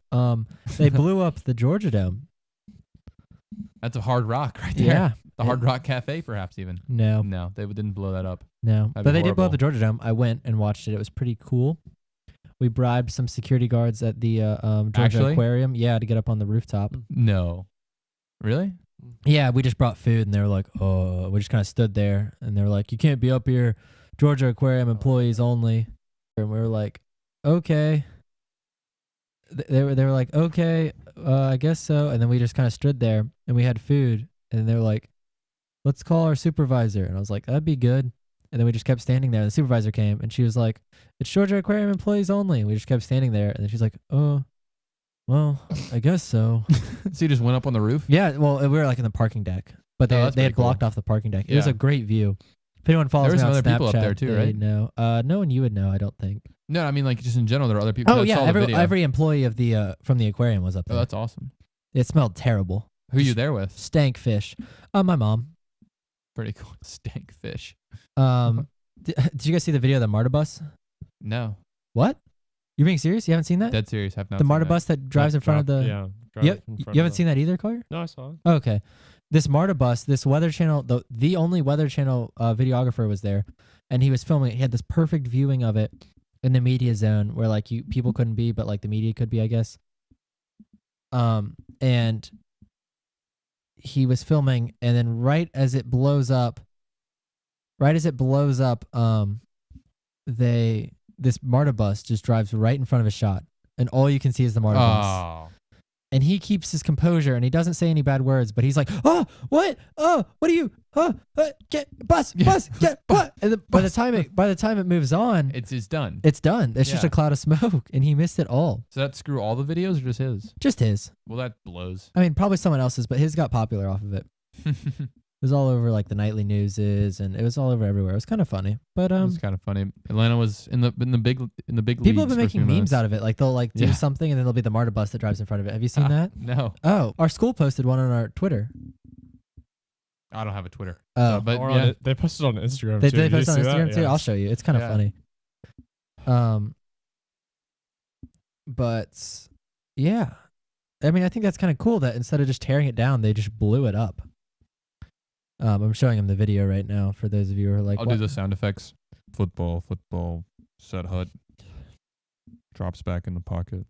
they blew up the Georgia Dome. That's a hard rock right there. Yeah. The Hard Rock Cafe, perhaps even. No, No, they didn't blow that up. no. That'd But be they did blow up horrible. the Georgia Dome. I went and watched it. It was pretty cool. We bribed some security guards at the Georgia Actually? Aquarium. Yeah, to get up on the rooftop. No. Really? Yeah, we just brought food, and they were like, "Oh," we just kind of stood there, and they were like, "You can't be up here, Georgia Aquarium employees only." And we were like, "Okay." They were like, "Okay, I guess so." And then we just kind of stood there, and we had food, and they were like, "Let's call our supervisor." And I was like, "That'd be good." And then we just kept standing there. The supervisor came and she was like, "It's Georgia Aquarium employees only." And we just kept standing there. And then she's like, "Oh, well, I guess so." So you just went up on the roof? Yeah, well, we were like in the parking deck, but Oh, they that's they had pretty cool. blocked off the parking deck. It was Yeah. a great view. If anyone follows There was me on some other people Snapchat, up there too, they right? know. No one you would know, I don't think. No, I mean like just in general, there are other people. Oh that yeah, saw the video. every employee of the from the aquarium was up Oh, there. that's awesome. It smelled terrible. Who you there with? Stank fish. My mom. Pretty cool. Stank fish. Did you guys see the video of the MARTA bus? No, What? You're being serious? You haven't seen that? dead serious. Have not. The seen MARTA that. bus that drives in front of the. Yeah. Yep. You haven't seen that either, Collier? No, I saw it. Oh, okay. This MARTA bus, this Weather Channel, the only Weather Channel videographer was there, and he was filming it. He had this perfect viewing of it in the media zone where like people couldn't be, but like the media could be, I guess. And he was filming, and then right as it blows up, this MARTA bus just drives right in front of his shot, and all you can see is the MARTA bus. Oh, And he keeps his composure, and he doesn't say any bad words, but he's like, "Oh, what? Oh, what are you? Get bus, get what?" And by the time it moves on, it's done. it's done. It's just Yeah. a cloud of smoke, and he missed it all. So that screw all the videos or just his? Just his. Well, that blows. I mean, probably someone else's, but his got popular off of it. It was all over like the nightly newses, and it was all over everywhere. It was kind of funny, but It was kind of funny. Atlanta was in the big people have been making memes out of it. Like they'll like do Yeah. something, and then there'll be the MARTA bus that drives in front of it. Have you seen that? No, Oh, our school posted one on our Twitter. I don't have a Twitter. Oh, But Or yeah, they posted on Instagram they too. Did you post on see that? Instagram too. Yeah. I'll show you. It's kind of Yeah. funny. But yeah, I mean, I think that's kind of cool that instead of just tearing it down, they just blew it up. I'm showing him the video right now for those of you who are like, I'll do the sound effects. Football, set hut, drops back in the pocket.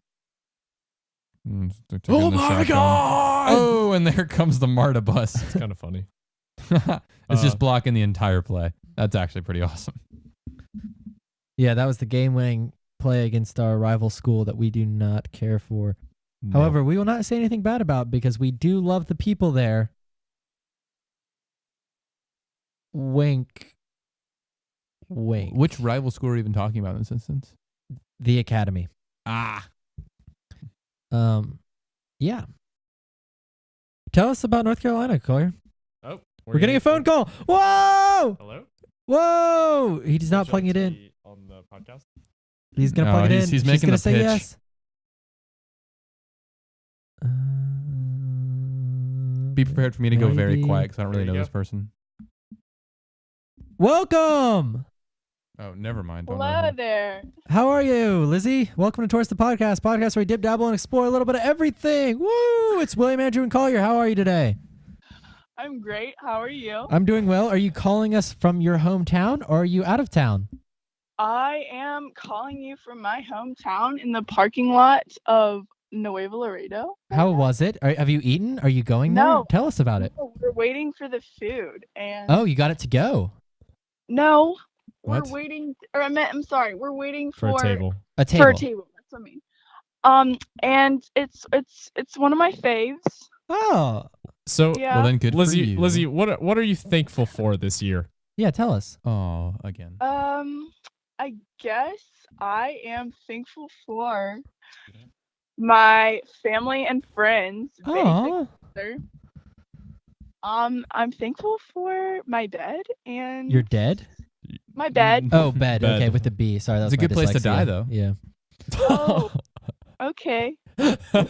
They're taking Oh the my shotgun. god! Oh, and there comes the MARTA bus. It's kind of funny. It's just blocking the entire play. That's actually pretty awesome. Yeah, that was the game-winning play against our rival school that we do not care for. No. However, we will not say anything bad about because we do love the people there. Wink. Wink. Which rival school are we even talking about in this instance? The Academy. Ah, Yeah. Tell us about North Carolina, Collier. Oh, We're getting a phone call. Whoa! Hello? Whoa! He's not Would you plugging like it to in. be on the podcast? He's gonna No, plug it he's- in. he's She's making gonna the say pitch. yes. be prepared for me to go very Maybe. quiet because I don't really There know you this person. Welcome. Oh, never mind. Don't know Hello him. there. How are you, Lizzie? Welcome to Towards the Podcast where we dip, dabble, and explore a little bit of everything. Woo! It's William, Andrew, and Collier. How are you today? I'm great. How are you? I'm doing well. Are you calling us from your hometown or are you out of town? I am calling you from my hometown in the parking lot of Nuevo Laredo. How was it? Have you eaten? Are you going there? No. Tell us about it. No, we're waiting for the food, and Oh, you got it to go. no, What? we're waiting. Or I'm sorry, we're waiting For a table. A table. For a table. That's what I mean. And it's one of my faves. Oh, So, Yeah. Well, then good Lizzie, for you. Lizzie, what are you thankful for this year? yeah. Tell us. Oh, again. I guess I am thankful for my family and friends. Oh, Basically. I'm thankful for my bed and you're dead? my bed. Oh, bed. Bed. Okay, with the B. Sorry, that It's was a good my place to die, dyslexia. though. Yeah. Oh, okay.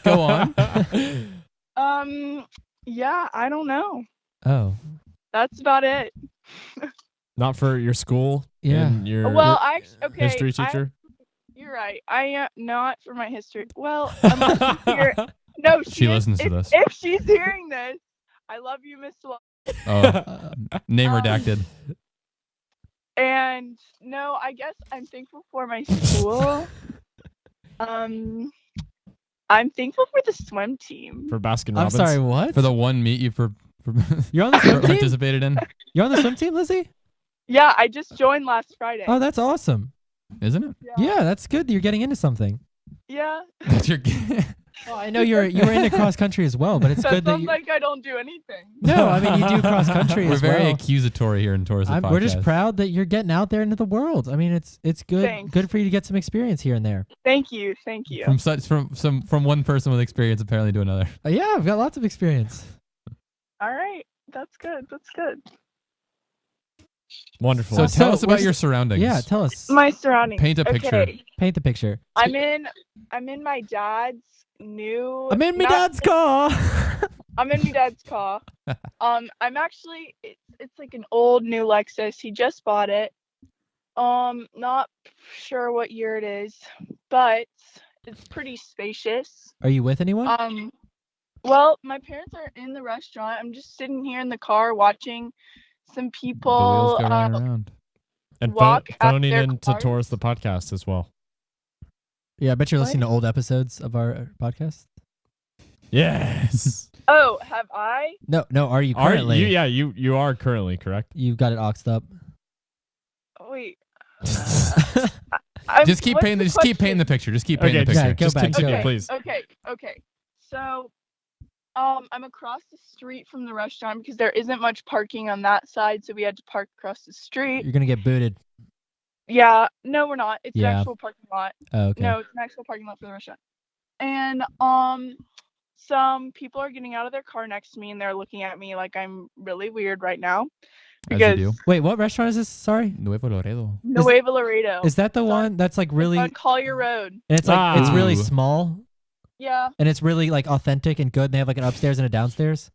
Go on. Yeah, I don't know. Oh, That's about it. Not for your school? Yeah. And your Well, okay. history teacher? You're right. I am not for my history. Well, unless she's here. No, She listens to if, this. If she's hearing this, I love you, Miss Lo- Oh, name Um, redacted. And no, I guess I'm thankful for my school. I'm thankful for the swim team. For Baskin I'm Robbins? sorry. What? For the one meet you You're on the swim team. participated in, You're on the swim team, Lizzie? Yeah, I just joined last Friday. Oh, that's awesome. isn't it? Yeah, that's good. That you're getting into something. Yeah. That you're Well, I know you were into cross country as well, but it's That good that sounds you. like I don't do anything. No, I mean you do cross country We're as very well. accusatory here in Taurus. We're just proud that you're getting out there into the world. I mean, it's good Thanks. good for you to get some experience here and there. Thank you. Thank you. From one person with experience apparently to another. Yeah, I've got lots of experience. All right. That's good. That's good. Wonderful. So tell So us about where's- your surroundings. Yeah, tell us. My surroundings. Paint a picture. Okay. Paint the picture. I'm in my dad's new. I'm in my not- dad's car. I'm in my dad's car. I'm actually it's like an old new Lexus. He just bought it. Not sure what year it is, but it's pretty spacious. Are you with anyone? Well, my parents are in the restaurant. I'm just sitting here in the car watching some The people wheels go round and round. And walk out phoning their into cars. Taurus the podcast as well. Yeah, I bet you're what? listening to old episodes of our podcast. Yes. Oh, have I? No, are you Are currently? you? Yeah, you are currently correct. You've got it oxed up. Oh, wait. Just keep painting the picture. Just keep painting the just, picture. Yeah, go just back, continue, go. please. Okay. So, I'm across the street from the restaurant because there isn't much parking on that side, so we had to park across the street. You're gonna get booted. Yeah, no, we're not. It's Yeah. an actual parking lot. Oh, okay. No, it's an actual parking lot for the restaurant. And some people are getting out of their car next to me, and they're looking at me like I'm really weird right now. As you Because do. Wait, what restaurant is this? Sorry. Nuevo Laredo. Nuevo Laredo. Is that the It's on- one that's like really? on Collier Road? And it's like it's really Ooh. small Yeah. and it's really like authentic and good. And they have like an upstairs and a downstairs.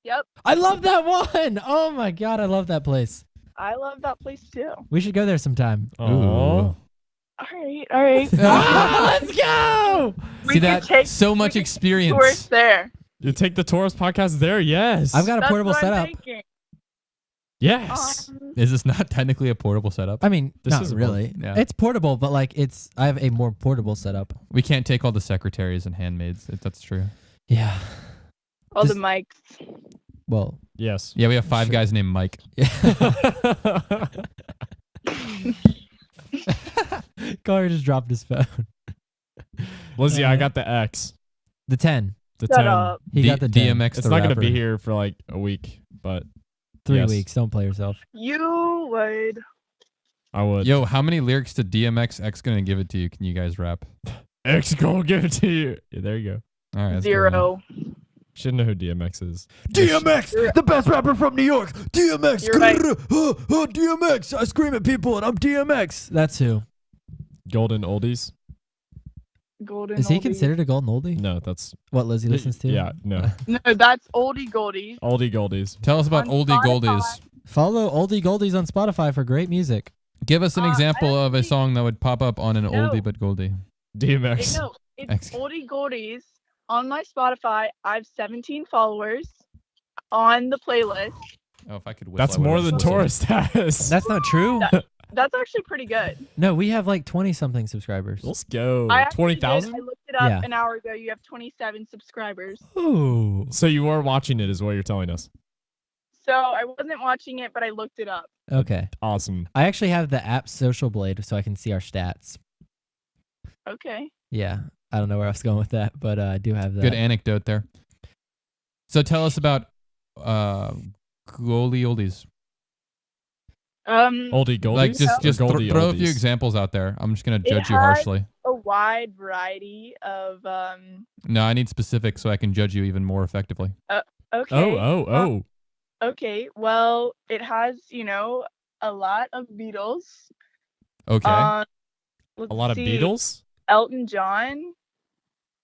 Yep. I love that one. Oh my god, I love that place. I love that place too. We should go there sometime. Oh. All right. Let's go. We See could that? take So much tours experience. there. You take the Taurus podcast there? Yes. I've got a That's portable what I'm setup. thinking. Yes. Is this not technically a portable setup? I mean, This not is a really. yeah. It's portable, but like I have a more portable setup. We can't take all the secretaries and handmaids. That's true. Yeah. All the Just- mics. Well, Yes. Yeah, we have 5 Sure. guys named Mike. Collier just dropped his phone. Lizzie, I got the X. The 10. The Shut 10. up. He got the 10. DMX. It's the not going to rapper. be here for like a week, but 3 yes. weeks. Don't play yourself. You would. I would. Yo, how many lyrics to DMX X gonna give it to you? Can you guys rap? X gonna give it to you. Yeah, there you go. All right. let's go then. 0. Should know who DMX is. DMX, the best rapper from New York. DMX, You're right. DMX. I scream at people and I'm DMX. That's who. Golden Oldies? Golden Is he oldie. considered a golden oldie? No, that's What Lizzie listens to? Yeah, no. No, that's oldie goldies. Oldie Goldies. Tell us about On oldie Spotify. goldies. Follow Oldie Goldies on Spotify for great music. Give us an I example of a actually- song that would pop up on an No. oldie but goldie. DMX. No, it's Excellent. oldie goldies on my Spotify. I have 17 followers on the playlist. Oh, if I could. That's more than Taurus has. That's not true. That's actually pretty good. No, we have like 20 something subscribers. Let's go. I actually did. 20,000? I looked it up Yeah. an hour ago. You have 27 subscribers. Ooh. So you are watching it, is what you're telling us. So I wasn't watching it, but I looked it up. Okay. Awesome. I actually have the app Social Blade so I can see our stats. Okay. Yeah. I don't know where I was going with that, but I do have that. Good anecdote there. So tell us about goldie oldies. Oldie Goldies? Like just Or Goldie throw a few Oldies? examples out there. I'm just gonna judge you has- harshly. A wide variety of No, I need specifics so I can judge you even more effectively. okay. Oh. Okay. Well, it has, a lot of Beatles. Okay. Let's A lot of see, Beatles? Elton John,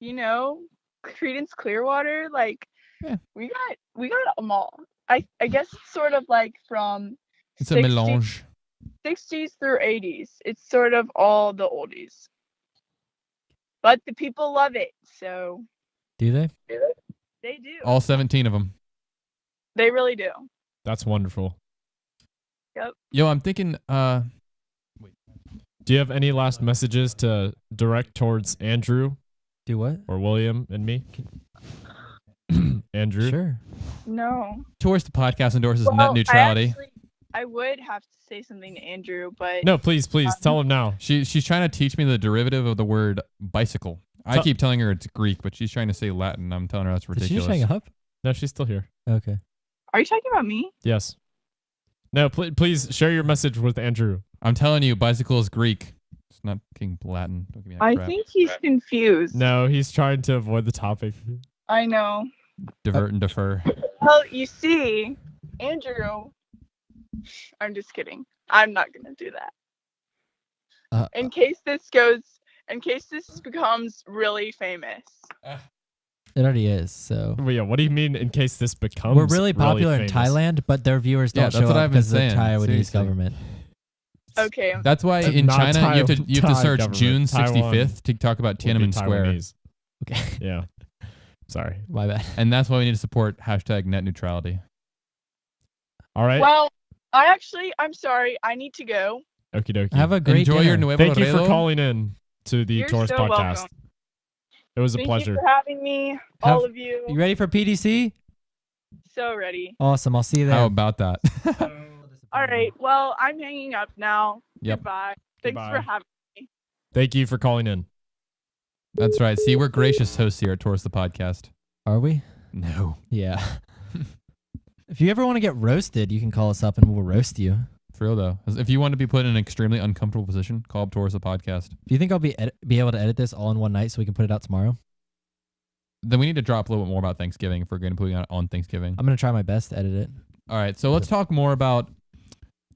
Creedence Clearwater, like Yeah. we got them all. I guess it's sort of like from It's a 60s melange. 60s through 80s. It's sort of all the oldies. But the people love it, so Do they? they do. All 17 of them. They really do. That's wonderful. Yo, I'm thinking. Do you have any last messages to direct towards Andrew Do what? or William and me? Andrew? Sure. No. Towards the podcast endorses net Well, neutrality. I would have to say something to Andrew, but No, please, tell him now. She's trying to teach me the derivative of the word bicycle. I keep telling her it's Greek, but she's trying to say Latin. I'm telling her that's Did she ridiculous. just hang up? No, she's still here. Okay. Are you talking about me? Yes. No, please share your message with Andrew. I'm telling you, bicycle is Greek. It's not King Latin. Don't give me that I crap. think he's confused. No, he's trying to avoid the topic. I know. Divert and defer. Well, you see, Andrew. I'm just kidding. I'm not gonna do that. In case this becomes really famous. It already is. So Well, yeah, what do you mean in case this becomes we're really popular in famous? Thailand, but their viewers Yeah, don't that's show what up I've been because of the saying. Taiwanese Seriously. government. Okay. That's why in Not China you have to Thai search government. June Taiwan 65th to talk about Would be Tiananmen Square. Taiwanese. Okay. Yeah. Sorry. My bad. And that's why we need to support hashtag net neutrality. All right. Well, I'm sorry. I need to go. Okie dokie. Have a great Enjoy your dinner. Nuevo Thank you for Laredo. calling in to the You're Taurus so podcast. welcome. It was a Thank pleasure. you for having me, all of you. You ready for PDC? So ready. Awesome. I'll see you there. How about that? All right. Well, I'm hanging up now. Yep. Goodbye. Thanks Goodbye. for having me. Thank you for calling in. That's right. See, we're gracious hosts here at Taurus the podcast. Are we? No. Yeah. If you ever want to get roasted, you can call us up and we'll roast you. For real though. If you want to be put in an extremely uncomfortable position, call up Taurus the podcast. Do you think I'll be able to edit this all in one night so we can put it out tomorrow? Then we need to drop a little bit more about Thanksgiving if we're going to put it on Thanksgiving. I'm going to try my best to edit it. All right. So let's talk more about.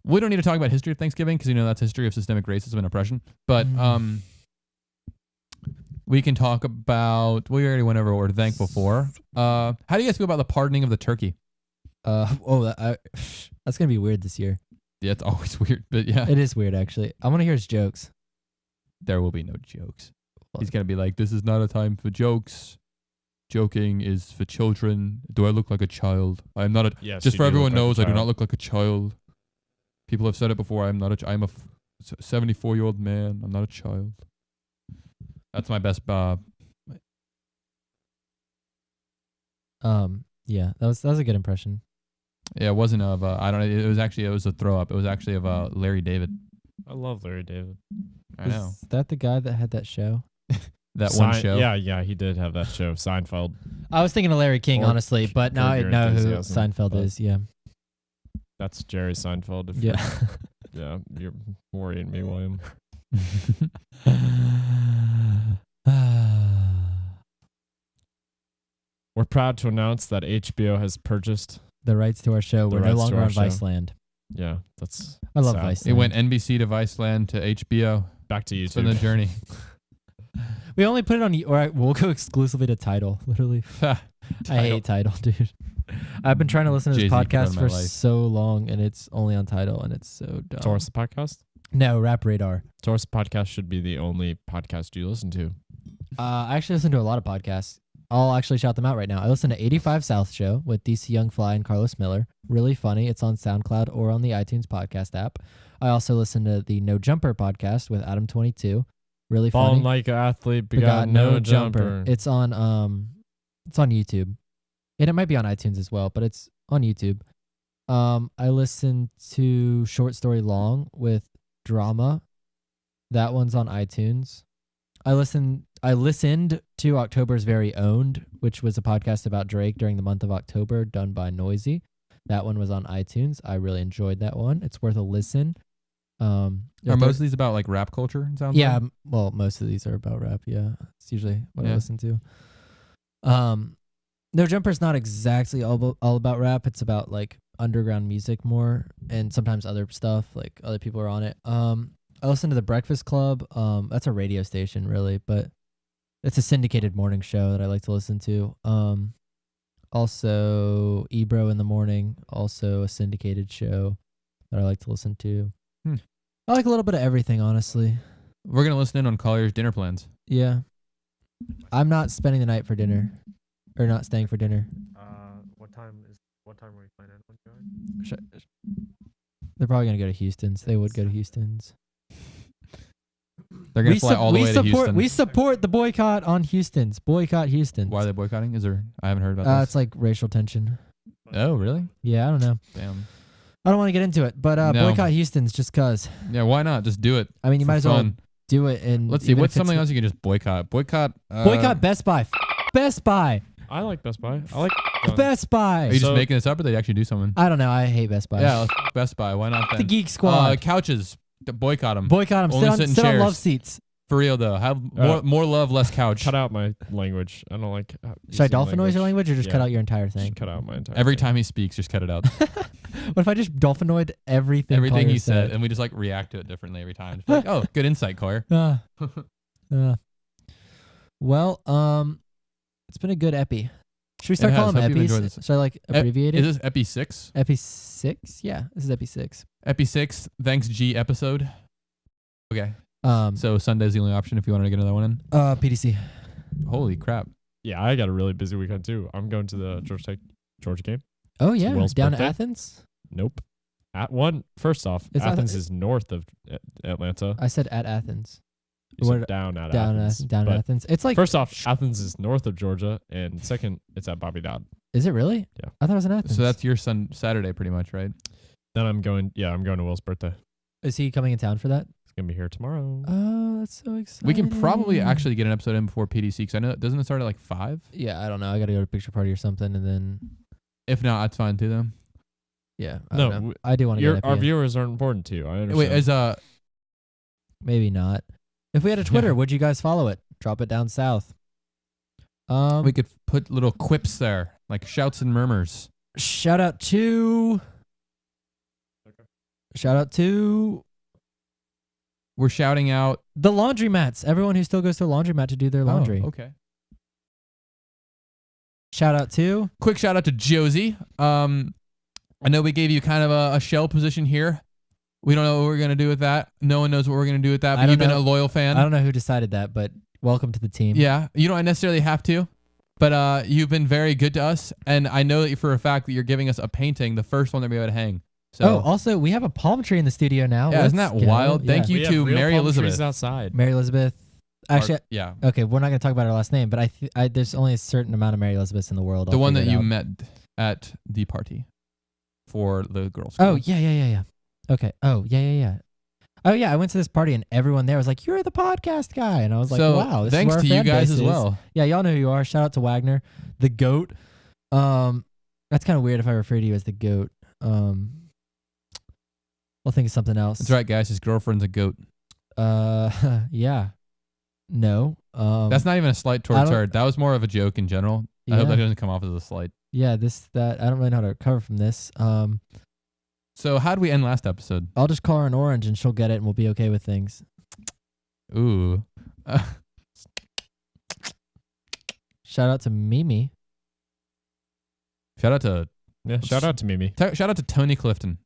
We don't need to talk about history of Thanksgiving because that's history of systemic racism and oppression. But we can talk about. We already went over what we're thankful for. How do you guys feel about the pardoning of the turkey? That's going to be weird this year. Yeah, it's always weird, but yeah, It is weird, actually. I want to hear his jokes. there will be no jokes. He's gonna be like, "This is not a time for jokes. Joking is for children. Do I look like a child? I am not a." Yes, Just you for do everyone look like a knows, I do not child. look like a child. People have said it before. I'm not a. I'm a 74-year-old man. I'm not a child. That's my best. Yeah, that was a good impression. Yeah, it wasn't of. I don't know. It was a throw up. It was actually of Larry David. I love Larry David. I know Is that the guy that had that show? that one show. Yeah, he did have that show, Seinfeld. I was thinking of Larry King, Or honestly, but now Curb I Your know who Enthusiasm, Seinfeld but- is. Yeah. That's Jerry Seinfeld. If Yeah. yeah, you're worrying me, William. We're proud to announce that HBO has purchased. The rights to our show. The We're no rights to longer our on show. Viceland. Yeah, that's. I love sad. Viceland. It went NBC to Viceland to HBO. Back to It's been the YouTube. journey. We only put it on. Or we'll go exclusively to Tidal. Literally, I hate Tidal, dude. I've been trying to listen to this Jay-Z put podcast on my for life. so long, and it's only on Tidal, and it's so dumb. Taurus the podcast. No, Rap Radar. Taurus the podcast should be the only podcast you listen to. I actually listen to a lot of podcasts. I'll actually shout them out right now. I listen to 85 South Show with DC Young Fly and Carlos Miller. Really funny. It's on SoundCloud or on the iTunes podcast app. I also listen to the No Jumper podcast with Adam22. Really funny. Falling like an athlete, We begot no jumper. It's on YouTube. And it might be on iTunes as well, but it's on YouTube. I listen to Short Story Long with Drama. That one's on iTunes. I listened to October's Very Owned, which was a podcast about Drake during the month of October, done by Noisy. That one was on iTunes. I really enjoyed that one. It's worth a listen. Are most of these about like rap culture? It sounds Yeah, like? well, most of these are about rap. Yeah, it's usually what I Yeah. listen to. No Jumper's not exactly all about rap. It's about like underground music more, and sometimes other stuff. Like other people are on it. I listen to the Breakfast Club. That's a radio station, really, but it's a syndicated morning show that I like to listen to. Also Ebro in the morning, also a syndicated show that I like to listen to. I like a little bit of everything, honestly. We're gonna listen in on Collier's dinner plans. Yeah. I'm not spending the night for dinner. Or not staying for dinner. What time are we planning on going? They're probably going to go to Houston's. They would go to Houston's. They're gonna fly all the way to Houston. We support the boycott on Houston's. Boycott Houston's. Why are they boycotting? Is there? I haven't heard about this. It's like racial tension. Oh, really? Yeah, I don't know. Damn. I don't want to get into it, but No. boycott Houston's just cause. Yeah, why not? Just do it. I mean, you for might as well fun. do it. And Let's see. even What's if it's something else you can just boycott? Boycott Best Buy. Best Buy. I like Best Buy. I like Best Buy. Are you just So- making this up, or they actually do something? I don't know. I hate Best Buy. Yeah, let's Best Buy. Why not then? The Geek Squad. Couches. Boycott them. Boycott them. Only sit in Sit on chairs. love seats. For real though. Have more love, less couch. cut out my language. I don't like. Should I dolphin noise your language or just cut Yeah. out your entire Just thing? cut out my entire. Every thing. time he speaks, just cut it out. What if I just dolphinoid everything? Everything Collier he said, and we just like react to it differently every time. It's like, oh, good insight, Collier. Well, it's been a good epi. Should we start has. calling them Hope you've enjoyed epis? this. Should I like abbreviate it? Is this Epi 6? Epi 6? Yeah, this is Epi 6. Epi 6, thanks G episode. Okay. So, So Sunday's the only option if you wanted to get another one in. PDC. Holy crap. Yeah, I got a really busy weekend too. I'm going to the Georgia game. Oh yeah, Will's down birthday. to Athens. Nope. At one. First off, It's not- Athens is north of Atlanta. I said at Athens. You said what- down at Down Athens. down but at Athens. It's like first off, Athens is north of Georgia, and second, it's at Bobby Dodd. is it really? Yeah. I thought it was in Athens. So that's your Saturday pretty much, right? Then I'm going. Yeah, I'm going to Will's birthday. Is he coming in town for that? It's gonna be here tomorrow. Oh, that's so exciting. We can probably actually get an episode in before PDC because I know doesn't it start at like 5? Yeah, I don't know. I got to go to a picture party or something, and then If not, that's fine too. Then yeah. I No, don't know. I do want to get Our it. viewers aren't important to you. I understand. wait, is Maybe not. If we had a Twitter, would you guys follow it? Drop it down south. we could put little quips there, like shouts and murmurs. Shout out to. Shout out to We're shouting out the laundromats. Everyone who still goes to a laundromat to do their laundry. Oh, okay. Shout out to. Quick shout out to Josie. I know we gave you kind of a shell position here. We don't know what we're gonna do with that. No one knows what we're gonna do with that. I But don't you've been know. a loyal fan. I don't know who decided that, but welcome to the team. Yeah, you don't necessarily have to, but you've been very good to us, and I know that for a fact that you're giving us a painting, the first one that we would hang. So Oh, also we have a palm tree in the studio now. yeah, isn't Let's that go. wild? Yeah. Thank you We have to real Mary palm trees Elizabeth. outside. Mary Elizabeth. Actually, Yeah, okay, we're not going to talk about her last name, but there's only a certain amount of Mary Elizabeths in the world. the I'll one figure that it you out. met at the party for the girls. Oh yeah. Okay. Oh yeah. Oh yeah, I went to this party and everyone there was like, "You're the podcast guy," and I was like, so "Wow, this thanks is where to our you fan guys base as is." well. Yeah, y'all know who you are. Shout out to Wagner, the goat. That's kind of weird if I refer to you as the goat. I'll think of something else. That's right, guys. His girlfriend's a goat. Yeah. No. That's not even a slight towards don't- her. That was more of a joke in general. I hope Yeah. that doesn't come off as a slight. Yeah. That I don't really know how to recover from this. So how did we end last episode? I'll just call her an orange and she'll get it and we'll be okay with things. Ooh. Shout out to Mimi. Shout out to Shout out to Mimi. shout out to Tony Clifton.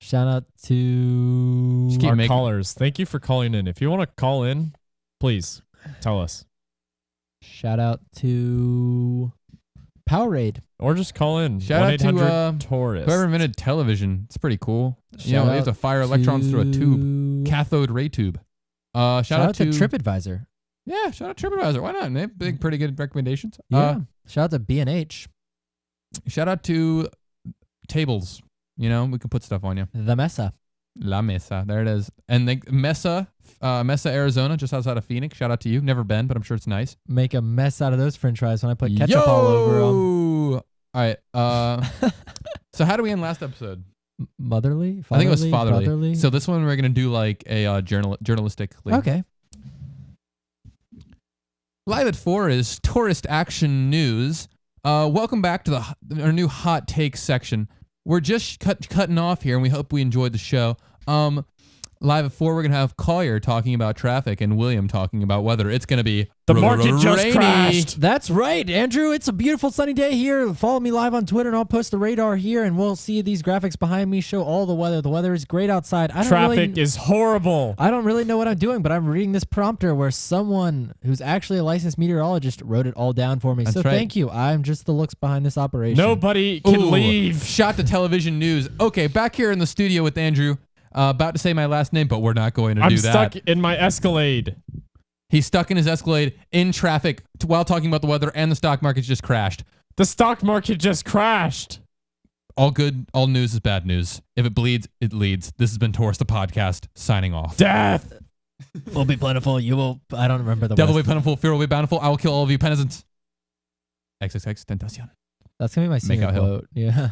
Shout out to Just keep Our making- callers. Thank you for calling in. If you want to call in, please tell us. shout out to Powerade. Or just call in. Shout out to 1-800-TOURIST. whoever invented television. It's pretty cool. You know, Shout they have to out fire electrons through a tube, to- cathode ray tube. Shout out to TripAdvisor. Yeah, shout out TripAdvisor. Why not? They have big, pretty good recommendations. Yeah. Shout out to B&H. Shout out to tables. You know, we can put stuff on you. The Mesa. La Mesa. There it is. And Mesa, Arizona, just outside of Phoenix. Shout out to you. Never been, but I'm sure it's nice. Make a mess out of those french fries when I put ketchup all over them. All right. So how do we end last episode? Motherly? I think it was fatherly. Brotherly? So this one we're going to do like a journalistically. Okay. Live at 4 is Tourist Action News. Welcome back to our new hot take section. We're just cutting off here, and we hope we enjoyed the show. Live at 4, we're going to have Collier talking about traffic and William talking about weather. It's going to be The market just rainy. crashed. That's right, Andrew. It's a beautiful sunny day here. Follow me live on Twitter, and I'll post the radar here, and we'll see these graphics behind me show all the weather. The weather is great outside. Traffic is horrible. I don't really know what I'm doing, but I'm reading this prompter where someone who's actually a licensed meteorologist wrote it all down for me. That's So right. thank you. I'm just the looks behind this operation. Nobody can Ooh, leave. Shot to television news. Okay, back here in the studio with Andrew. About to say my last name, but we're not going to I'm do stuck that. in my Escalade. He's stuck in his Escalade in traffic while talking about the weather, and the stock market's just crashed. The stock market just crashed. All good, all news is bad news. If it bleeds, it leads. This has been Taurus the Podcast, signing off. Death. will be plentiful. You will. I don't remember the. Devil will rest. be plentiful. Fear will be bountiful. I will kill all of you penitents. XXX Tentacion. That's gonna be my Make senior out hill. quote. Yeah.